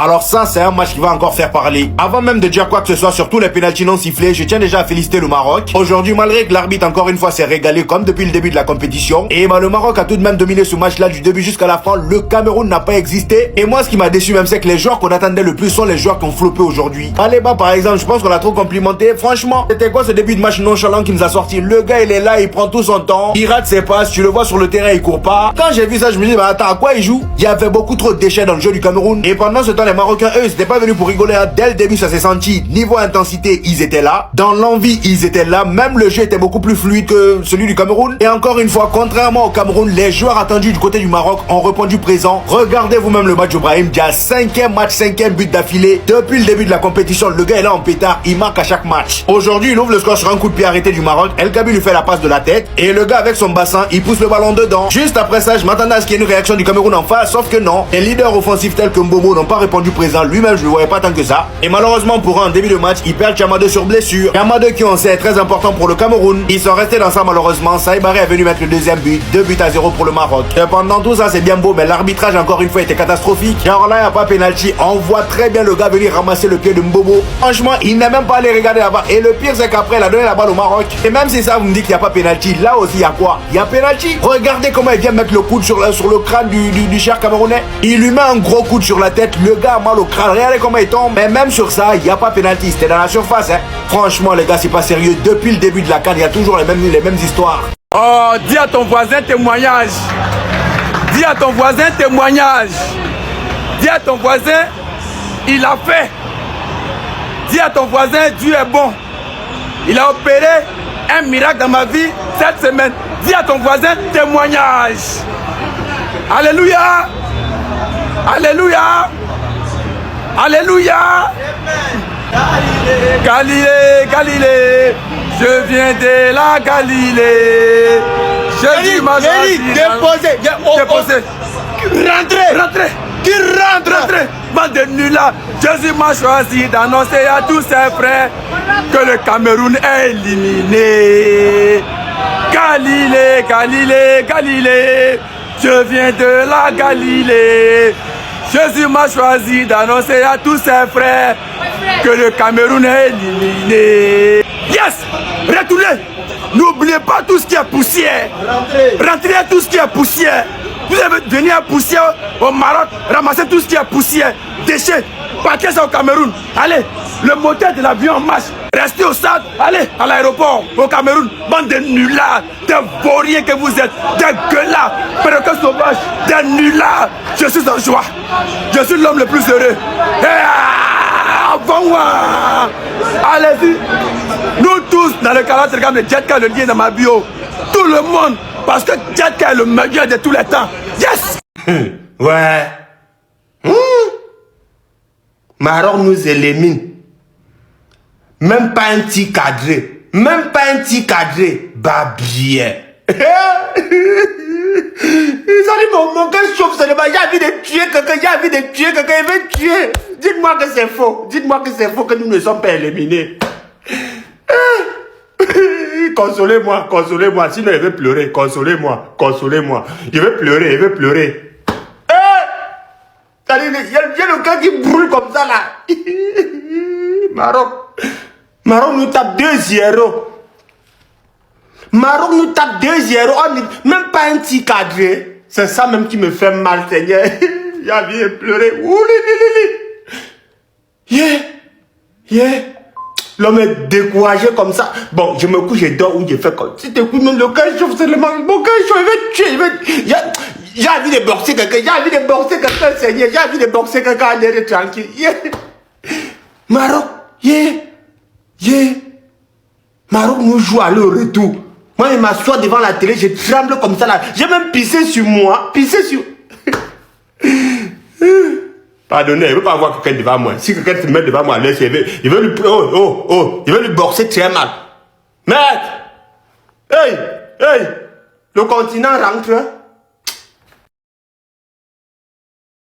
Alors ça, c'est un match qui va encore faire parler. Avant même de dire quoi que ce soit sur tous les pénaltys non sifflés, je tiens déjà à féliciter le Maroc. Aujourd'hui, malgré que l'arbitre encore une fois s'est régalé comme depuis le début de la compétition, et le Maroc a tout de même dominé ce match-là du début jusqu'à la fin, le Cameroun n'a pas existé. Et moi, ce qui m'a déçu même, c'est que les joueurs qu'on attendait le plus sont les joueurs qui ont floppé aujourd'hui. Aleba, par exemple, je pense qu'on l'a trop complimenté. Franchement, c'était quoi ce début de match nonchalant qui nous a sorti? Le gars, il est là, il prend tout son temps, il rate ses passes, tu le vois sur le terrain, il court pas. Quand j'ai vu ça, je me dis, bah attends, à quoi il joue? Il y avait beaucoup trop de déchets dans le jeu du Cameroun. Et pendant ce temps, les Marocains, eux, ils étaient pas venus pour rigoler. Hein. Dès le début, ça s'est senti. Niveau intensité, ils étaient là. Dans l'envie, ils étaient là. Même le jeu était beaucoup plus fluide que celui du Cameroun. Et encore une fois, contrairement au Cameroun, les joueurs attendus du côté du Maroc ont répondu présent. Regardez vous-même le match d'Ibrahim Dia. 5e match, 5e but d'affilée. Depuis le début de la compétition, le gars est là en pétard. Il marque à chaque match. Aujourd'hui, il ouvre le score sur un coup de pied arrêté du Maroc. El Gabi lui fait la passe de la tête. Et le gars avec son bassin, il pousse le ballon dedans. Juste après ça, je m'attendais à ce qu'il y ait une réaction du Cameroun en face. Sauf que non. Les leaders offensifs tels que Mbomo n'ont pas répondu présent. Lui-même, je ne le voyais pas tant que ça. Et malheureusement, pour un début de match, il perd Chamade sur blessure. Chamade qui, on sait, est très important pour le Cameroun. Ils sont restés dans ça malheureusement. Saïbaré est venu mettre le deuxième but. 2-0 pour le Maroc. Et pendant tout ça, c'est bien beau, mais l'arbitrage, encore une fois, était catastrophique. Car là, il n'y a pas pénalty. On voit très bien le gars venir ramasser le pied de Mbomo. Franchement, il n'a même pas allé regarder là-bas. Et le pire, c'est qu'après, il a donné la balle au Maroc. Et même si ça, vous me dites qu'il n'y a pas pénalty, là aussi, il y a quoi? Il y a pénalty. Regardez comment il vient mettre le coude sur le crâne du cher Camerounais. Il lui met un gros coude sur la tête. Le gars a mal au crâne. Regardez comment il tombe. Mais même sur ça, il n'y a pas pénalty. C'était dans la surface. Hein. Franchement, les gars, c'est pas sérieux. Depuis le début de la CAN, il y a toujours les mêmes histoires. Oh, dis à ton voisin témoignage. Dis à ton voisin témoignage. Dis à ton voisin, il a fait. Dis à ton voisin, Dieu est bon. Il a opéré un miracle dans ma vie cette semaine. Dis à ton voisin, témoignage. Alléluia. Alléluia. Alléluia. Galilée, Galilée, je viens de la Galilée. Je dis ma déposé. Rentrez. Qui rentre? Bande de nuls là. Jésus m'a choisi d'annoncer à tous ses frères que le Cameroun est éliminé. Galilée, Galilée, Galilée, je viens de la Galilée. Jésus m'a choisi d'annoncer à tous ses frères que le Cameroun est éliminé. Yes! Retournez! N'oubliez pas tout ce qui est poussière. Rentrez tout ce qui est poussière. Vous avez venir à poussière au Maroc, ramasser tout ce qui est poussière, déchets, paquets ça au Cameroun. Allez, le moteur de l'avion en marche. Restez au stade, allez à l'aéroport au Cameroun. Bande de nullards, des vauriens que vous êtes, des gueulards, perroquets sauvages, des nullards. Je suis en joie. Je suis l'homme le plus heureux. Allez-y. Nous tous, dans le canal Telegram de Djedka, le lien dans ma bio. Tout le monde, parce que Djedka est le meilleur de tous les temps. Yes! Ouais. Maroc nous élimine. Même pas un petit cadré. Même pas un petit cadré. Bah bien. Ils ont dit mon gars chauffe seulement. J'ai envie de tuer quelqu'un. Il veut tuer. Dites-moi que c'est faux. Dites-moi que c'est faux que nous ne sommes pas éliminés. Consolez-moi. Sinon il veut pleurer. Consolez-moi. Il veut pleurer. Il y a le gars qui brûle comme ça là. Maroc nous tape 2-0. Même pas un petit cadré. C'est ça même qui me fait mal, Seigneur. J'ai envie de pleurer. L'homme est découragé comme ça. Bon, je me couche, je dors ou je fais comme... Si tu écoutes, le cœur chauffe seulement. Mon cœur chauffe, il veut tuer. J'ai envie de boxer quelqu'un, Seigneur. J'ai envie de boxer quelqu'un en l'air tranquille. Maroc, Maroc nous joue à leur retour. Moi, je m'assois devant la télé, je tremble comme ça là. J'ai même pissé sur moi. Pardonnez, il ne veut pas avoir quelqu'un devant moi. Si quelqu'un se met devant moi, laisse, il veut lui... il veut lui boxer très mal. Mec! Hey! Le continent rentre.